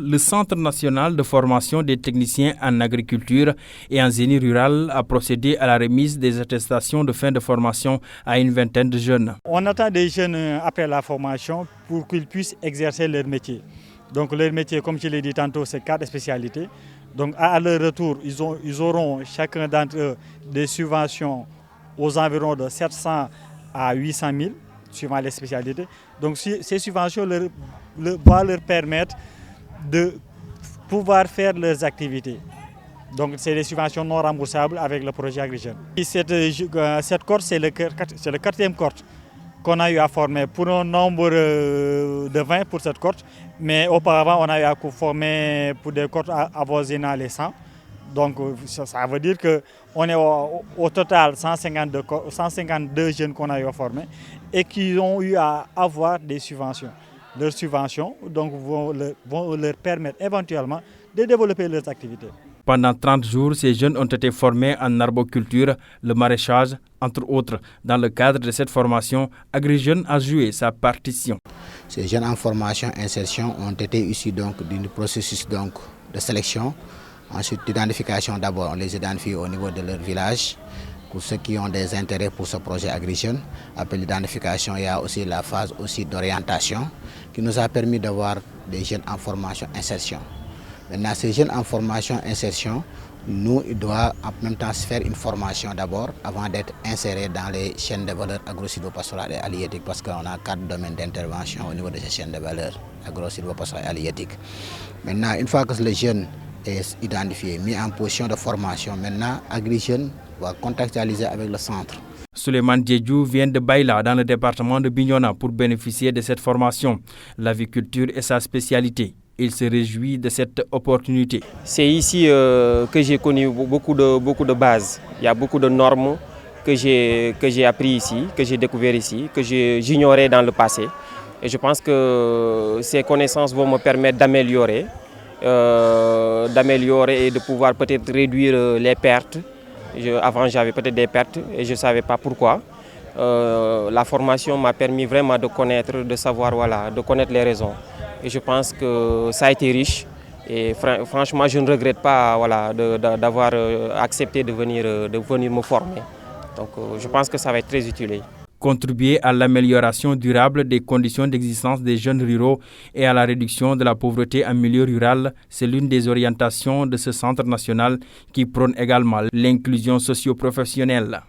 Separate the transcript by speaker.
Speaker 1: Le Centre national de formation des techniciens en agriculture et en génie rural a procédé à la remise des attestations de fin de formation à une vingtaine de jeunes.
Speaker 2: On attend des jeunes après la formation pour qu'ils puissent exercer leur métier. Donc leur métier, comme je l'ai dit tantôt, c'est 4 spécialités. Donc à leur retour, ils auront chacun d'entre eux des subventions aux environs de 700 à 800 000, suivant les spécialités. Donc ces subventions vont leur permettre de pouvoir faire leurs activités. Donc c'est des subventions non remboursables avec le projet Agri Jeunes. Cette cohorte, c'est le 4e cohorte qu'on a eu à former pour un nombre de 20 pour cette cohorte. Mais auparavant, on a eu à former pour des cohortes avoisinant les 100. Donc ça veut dire qu'on est au total 152 jeunes qu'on a eu à former et qui ont eu à avoir des subventions. Leurs subventions donc, vont leur permettre éventuellement de développer leurs activités.
Speaker 1: Pendant 30 jours, ces jeunes ont été formés en arboriculture, le maraîchage, entre autres. Dans le cadre de cette formation, Agri Jeunes a joué sa partition.
Speaker 3: Ces jeunes en formation insertion ont été issus d'un processus de sélection. Ensuite, l'identification d'abord, on les identifie au niveau de leur village. Pour ceux qui ont des intérêts pour ce projet Agri Jeunes. Après l'identification, il y a aussi la phase d'orientation qui nous a permis d'avoir des jeunes en formation insertion. Maintenant, ces jeunes en formation insertion, nous, ils doivent en même temps se faire une formation d'abord avant d'être insérés dans les chaînes de valeur agro-sylvo-pastorales et halieutiques parce qu'on a 4 domaines d'intervention au niveau de ces chaînes de valeur agro-sylvo-pastorales et halieutiques. Maintenant, une fois que le jeune est identifié, mis en position de formation, maintenant, Agri Jeunes va contextualiser avec le centre.
Speaker 1: Souleymane Diédhiou vient de Baïla, dans le département de Bignona, pour bénéficier de cette formation. L'aviculture est sa spécialité. Il se réjouit de cette opportunité.
Speaker 4: C'est ici que j'ai connu beaucoup de bases. Il y a beaucoup de normes que j'ai appris ici, que j'ai découvert ici, que j'ignorais dans le passé. Et je pense que ces connaissances vont me permettre d'améliorer et de pouvoir peut-être réduire les pertes. Avant, j'avais peut-être des pertes et je ne savais pas pourquoi. La formation m'a permis vraiment de connaître, de savoir, de connaître les raisons. Et je pense que ça a été riche et franchement, je ne regrette pas d'avoir accepté de venir me former. Donc je pense que ça va être très utile.
Speaker 1: Contribuer à l'amélioration durable des conditions d'existence des jeunes ruraux et à la réduction de la pauvreté en milieu rural, c'est l'une des orientations de ce centre national qui prône également l'inclusion socio-professionnelle.